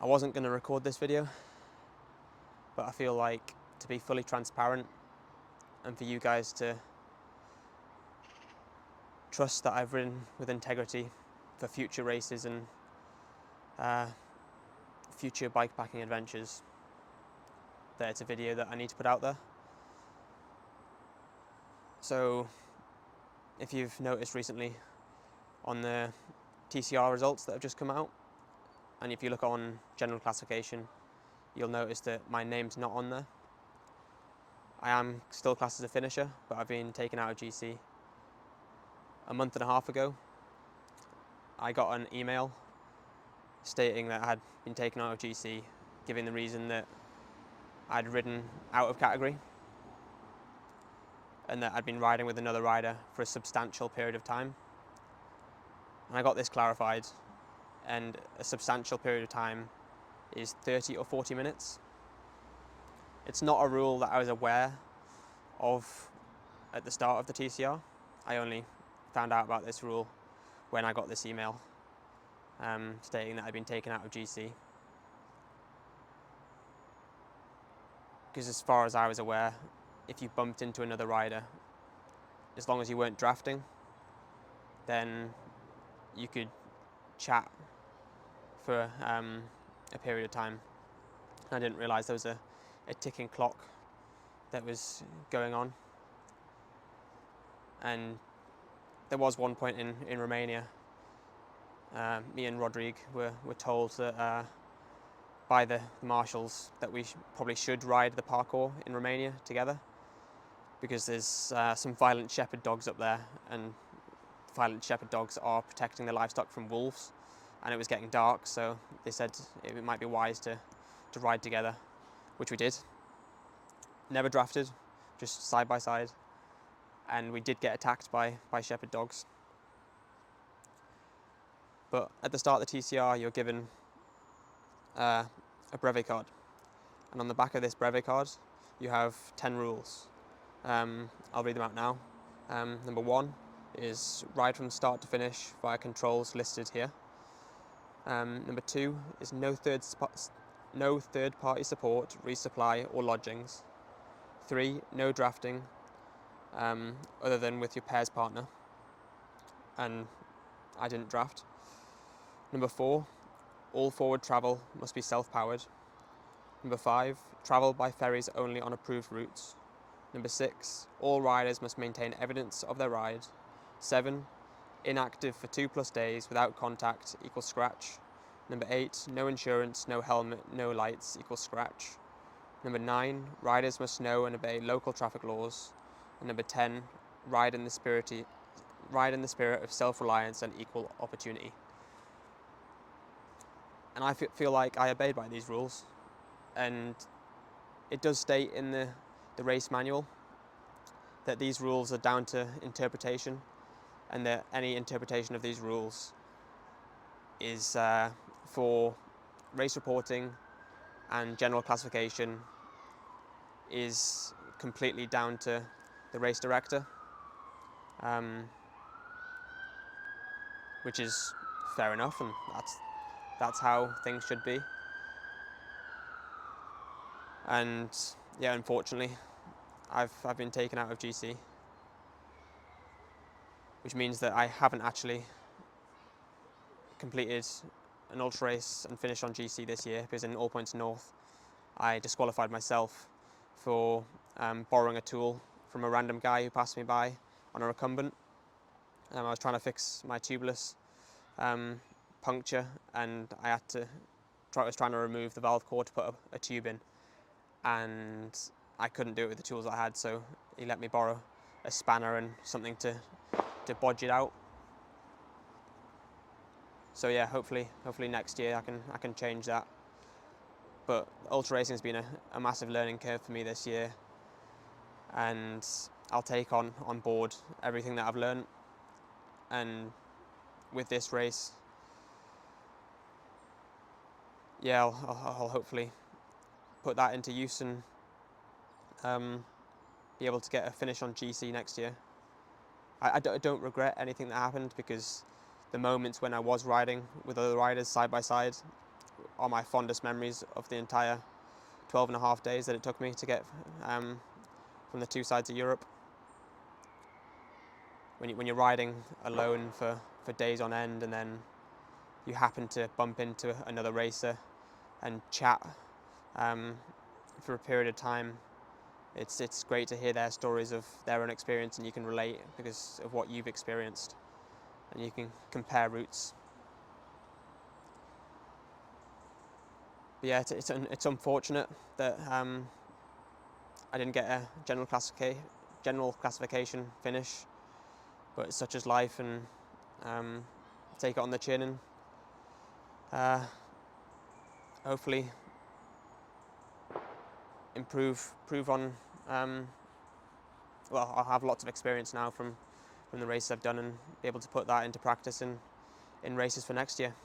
I wasn't going to record this video, but I feel like to be fully transparent and for you guys to trust that I've ridden with integrity for future races and future bikepacking adventures, that it's a video that I need to put out there. So if you've noticed recently on the TCR results that have just come out, and if you look on general classification, you'll notice that my name's not on there. I am still classed as a finisher, but I've been taken out of GC. A month and a half ago, I got an email stating that I had been taken out of GC, giving the reason that I'd ridden out of category and that I'd been riding with another rider for a substantial period of time. And I got this clarified, and a substantial period of time is 30 or 40 minutes. It's not a rule that I was aware of at the start of the TCR. I only found out about this rule when I got this email stating that I'd been taken out of GC. Because as far as I was aware, if you bumped into another rider, as long as you weren't drafting, then you could chat for a period of time. I didn't realise there was a ticking clock that was going on. And there was one point in Romania, me and Rodrigue were told that by the marshals that we probably should ride the parkour in Romania together, because there's some violent shepherd dogs up there, and violent shepherd dogs are protecting the livestock from wolves, and it was getting dark, so they said it might be wise to ride together, which we did. Never drafted, just side by side, and we did get attacked by shepherd dogs. But at the start of the TCR, you're given a brevet card, and on the back of this brevet card, you have 10 rules. I'll read them out now. Number 1 is ride from start to finish via controls listed here. Number 2 is no third-party support, resupply or lodgings. 3, no drafting other than with your pairs partner, and I didn't draft. Number 4, all forward travel must be self-powered. Number 5, travel by ferries only on approved routes. Number 6, all riders must maintain evidence of their ride. 7, inactive for 2+ days without contact equals scratch. Number 8, no insurance, no helmet, no lights equals scratch. Number 9, riders must know and obey local traffic laws. And number 10, ride in the spirit of self-reliance and equal opportunity. And I feel like I obeyed by these rules, and it does state in the race manual that these rules are down to interpretation, and that any interpretation of these rules is for race reporting and general classification is completely down to the race director, which is fair enough, and that's how things should be. And yeah, unfortunately, I've been taken out of GC, which means that I haven't actually completed an ultra race and finished on GC this year, because in All Points North, I disqualified myself for borrowing a tool from a random guy who passed me by on a recumbent. I was trying to fix my tubeless puncture, and I was trying to remove the valve core to put a tube in, and I couldn't do it with the tools I had, so he let me borrow a spanner and something to bodge it out. So yeah, hopefully next year I can change that. But ultra racing has been a massive learning curve for me this year, and I'll take on board everything that I've learned. And with this race, yeah, I'll hopefully put that into use and be able to get a finish on GC next year. I don't regret anything that happened, because the moments when I was riding with other riders side by side are my fondest memories of the entire 12 and a half days that it took me to get from the two sides of Europe. When you're riding alone for days on end, and then you happen to bump into another racer and chat for a period of time, it's great to hear their stories of their own experience, and you can relate because of what you've experienced, and you can compare routes. But yeah, it's unfortunate that I didn't get a general classification finish, but it's such as life, and take it on the chin, and hopefully improve on. Well, I'll have lots of experience now from the races I've done, and be able to put that into practice in races for next year.